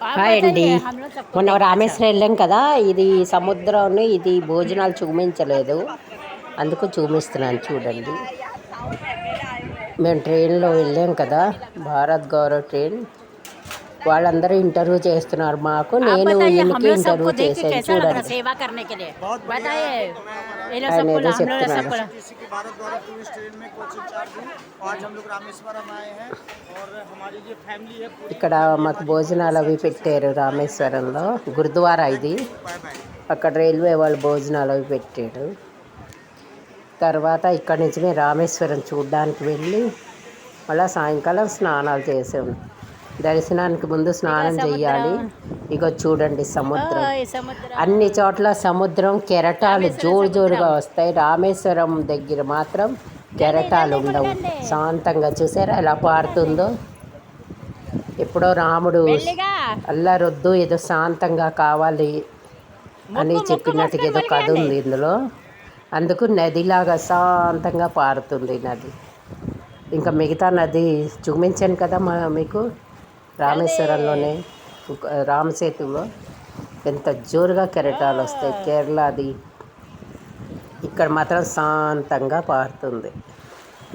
आप హాయ్ అండి. बताइए हम लोग सबको మొన్న देंगे। अच्छा రామేశ్వరం వెళ్ళాం కదా, ఇది సముద్రం, ఇది భోజనాలు చూపించలేదు, అందుకు చూపిస్తున్నాను చూడండి. మేము ట్రైన్లో వెళ్ళాం కదా, భారత్ గౌరవ్ ట్రైన్. వాళ్ళందరూ ఇంటర్వ్యూ చేస్తున్నారు మాకు, आप నేను बताइए हम ఈయనకి लोग सबको ఇంటర్వ్యూ देख के చేశాను कैसा लग रहा చూడండి. सेवा करने के लिए? बहुत बढ़िया है। बताइए तो मैं ये लोग ఆయన सबको ఏదో हम लोग చెప్తున్నాడు. सबको आईआरसीटीसी की भारत गौरव टूरिस्ट ट्रेन में कोच इंचार्ज हूँ। आज हम लोग रामेश्वरम आए हैं और हमारी जो फैमिली है पूरी ఇక్కడ फैमिली మాకు हमारी बहुत భోజనాలు से అవి अच्छे से పెట్టారు सेटल हुआ है यहाँ पे। రామేశ్వరంలో, గురుద్వారా थैंक ఇది. You, bye bye. అక్కడ రైల్వే వాళ్ళు భోజనాలు అవి పెట్టాడు. తర్వాత ఇక్కడి నుంచి మేము రామేశ్వరం చూడడానికి వెళ్ళి మళ్ళీ సాయంకాలం స్నానాలు చేసాము. దర్శనానికి ముందు देखा స్నానం समुद्र। చేయాలి. ఇగో చూడండి సముద్రం, ये समुद्र అన్ని చోట్ల సముద్రం, కెరటాలు रामेश्वरम జోరు జోరుగా समुद्रम। వస్తాయి. రామేశ్వరం దగ్గర మాత్రం जल्दी కెరటాలు जल्दी ఉండవు. मुलगंडे శాంతంగా చూసారా ఎలా मुलगंडे పారుతుందో. ఎప్పుడో రాముడు మెల్లిగా అల్లారొద్దు, ఏదో శాంతంగా కావాలి అని ముక్కు ముక్కు చెప్పినట్టుగా మూసుకొని ఏదో కథ ములిగేయండి. ఉంది ఇందులో. అందుకు నదిలాగా శాంతంగా పారుతుంది నది. ఇంకా మిగతా నది చూపించాను కదా మీకు జల్దీ రామేశ్వరంలోనే, రామసేతులో ఎంత జోరుగా కెరటాలు వస్తాయి. కేరళది ఇక్కడ మాత్రం శాంతంగా పారుతుంది.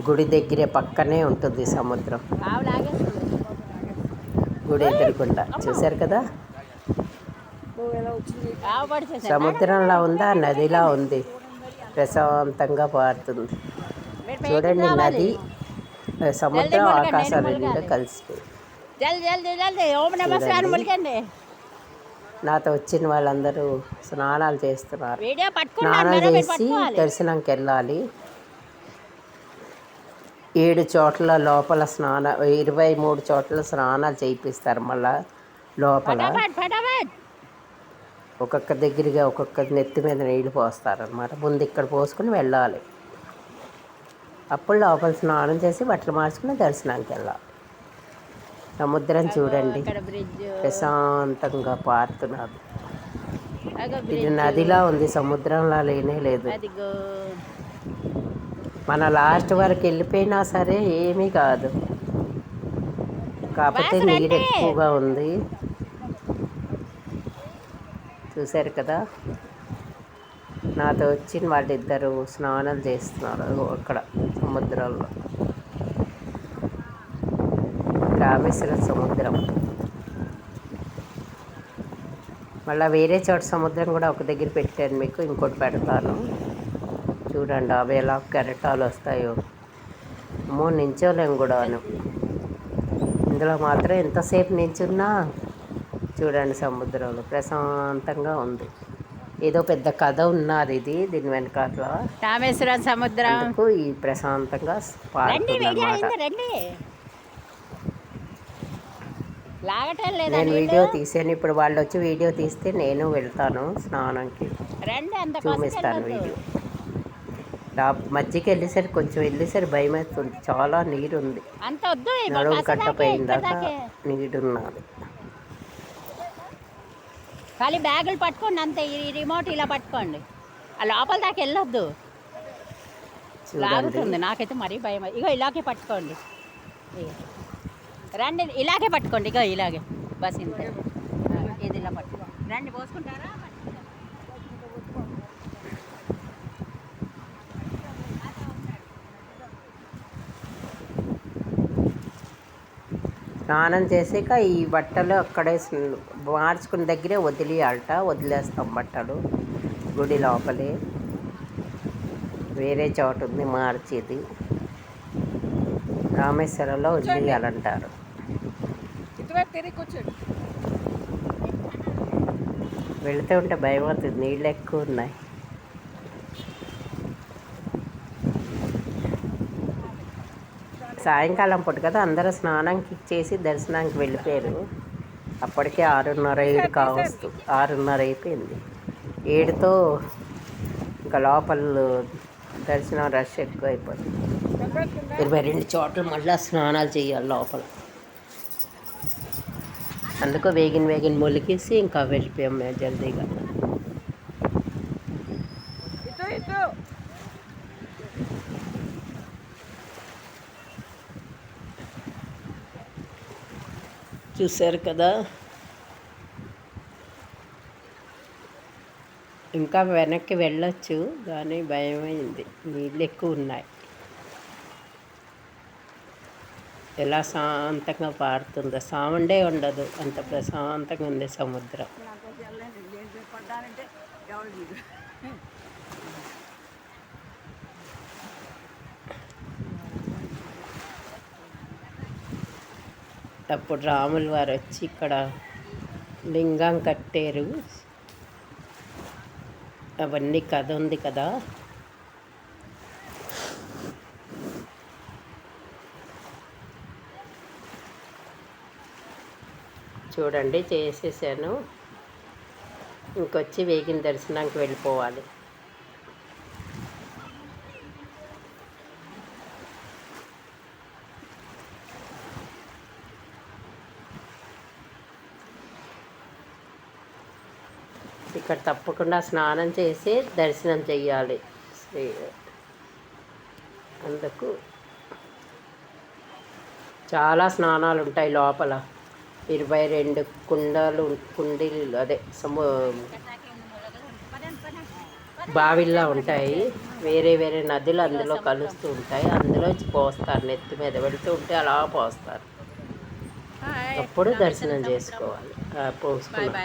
గుడి దగ్గరే పక్కనే ఉంటుంది సముద్రం. ఆవు లాగేస్తుంది. గుడి ఎదురుకుండా చూశారు కదా, ఆవు పడిచేసాను. సముద్రంలా ఉందా నదిలా ఉంది, ప్రశాంతంగా పారుతుంది. చూడండి నది, సముద్రం, ఆకాశం రెండు కలిసిపోయి. జల్దీ జల్దీ జల్దీ ఓం నమస్కారం చూడండి. ములిగండి. నాతో వచ్చిన వాళ్ళందరూ స్నానాలు చేస్తున్నారు. వీడియో పట్టుకున్నాను స్నానం మీరు చేసి పట్టుకోవాలి. దర్శనంకి వెళ్ళాలి. 7 చోట్ల లోపల 23 చోట్ల స్నానాలు చేయిస్తారు. మళ్ళా లోపల ఫటాఫట్ ఫటాఫట్ ఒక్కొక్క దగ్గరగా ఒక్కొక్క నెత్తి మీద నీళ్ళు పోస్తారనమాట. ముందు ఇక్కడ పోసుకుని వెళ్ళాలి. అప్పుడు లోపల స్నానం చేసి బట్టలు మార్చుకుని దర్శనానికి వెళ్ళాలి. సముద్రం చూడండి అక్కడ బ్రిడ్జ్ ప్రశాంతంగా పారుతున్నది. అగో ఇది బ్రిడ్జ్ నదిలా ఉంది, సముద్రంలా లేనే లేదు. అదిగో మన లాస్ట్ వరకు వెళ్ళిపోయినా సరే ఏమీ కాదు, కాకపోతే వాసు నీరు రండి. ఎక్కువగా ఉంది. చూశారు కదా, నాతో వచ్చిన వాళ్ళిద్దరూ స్నానం చేస్తున్నారు అక్కడ సముద్రంలో. రామేశ్వరం సముద్రం. మళ్ళీ వేరే చోట సముద్రం కూడా ఒక దగ్గర పెట్టాను, మీకు ఇంకోటి పెడతాను చూడండి. అవి ఎలా కెరటాలు వస్తాయో, అమ్మో నించోలేము కూడాను. ఇందులో మాత్రం ఎంతసేపు నించున్నా చూడండి సముద్రంలో ప్రశాంతంగా ఉంది. ఏదో పెద్ద కథ ఉన్నది దీని వెనకాల. రామేశ్వరం సముద్రం. అందుకు ఈ ప్రశాంతంగా రండి పారుతుంది వీడియో అన్నమాట. అయింది రండి. లాగటం లేదా నేను నీళ్ళు? వీడియో తీసాను. ఇప్పుడు వాళ్ళు వచ్చి వీడియో తీస్తే నేను వెళ్తాను స్నానంకి, రండి అంత చూపిస్తాను వీడియో. మధ్యకి వెళ్ళేసరికి కొంచెం వెళ్ళేసరికి భయం వేస్తుంది, చాలా నీరు ఉంది. అంత వద్దు నడుము కట్టపోయిన దాకా నీడున్నది. ఖాళీ బ్యాగులు పట్టుకోండి అంతే. ఈ రిమోట్ ఇలా పట్టుకోండి, ఆ లోపల దాకా వెళ్ళొద్దు, చూడండి లాగుతుంది. నాకైతే మరీ భయం. ఇగో ఇలాగే పట్టుకోండి, ఇగో. రండి ఇలాగే పట్టుకోండి, ఇగో ఇలాగే బస్ ఇంతే. ఇది ఇలా పట్టుకోండి. రండి పోసుకుంటారా? స్నానం చేసాక ఈ బట్టలు అక్కడే మార్చుకున్న దగ్గరే వదిలేస్తాం బట్టలు. గుడి లోపలే వేరే చోట ఉంది మార్చేది, రామేశ్వరంలో వదిలేయాలంటారు. వెళుతూ ఉంటే భయం అవుతుంది, నీళ్ళు ఎక్కువ ఉన్నాయి. సాయంకాలం పూట కదా, అందరూ స్నానానికి చేసి దర్శనానికి వెళ్ళిపోయారు. అప్పటికే 6:30 7 కావస్తు, 6:30 అయిపోయింది. 7తో ఇంకా లోపల దర్శనం రష్ ఎక్కువ అయిపోయింది. 22 చోట్ల మళ్ళీ స్నానాలు చేయాలి లోపల. అందుకు వేగిన మొలికేసి ఇంకా వెళ్ళిపోయాం మేము జల్దీగా. చూశారు కదా, ఇంకా వెనక్కి వెళ్ళొచ్చు కానీ భయమైంది, నీళ్ళు ఎక్కువ ఉన్నాయి. ఎలా శాంతంగా పారుతుందో, సౌండే ఉండదు, అంత ప్రశాంతంగా ఉంది సముద్రం. అప్పుడు రాముల వారు వచ్చి ఇక్కడ లింగం కట్టారు, అవన్నీ కథ ఉంది కదా. చూడండి చేసేసాను, ఇంకొచ్చి వేగిన దర్శనానికి వెళ్ళిపోవాలి. ఇక్కడ తప్పకుండా స్నానం చేసి దర్శనం చెయ్యాలి. అందుకు చాలా స్నానాలు ఉంటాయి లోపల, 22 కుండీలు అదే బావిల్లా ఉంటాయి. వేరే వేరే నదులు అందులో కలుస్తూ ఉంటాయి, అందులో పోస్తారు, నెత్తి మీద వెళుతూ ఉంటే అలా పోస్తారు. అప్పుడు దర్శనం చేసుకోవాలి. పోసుకున్నాం.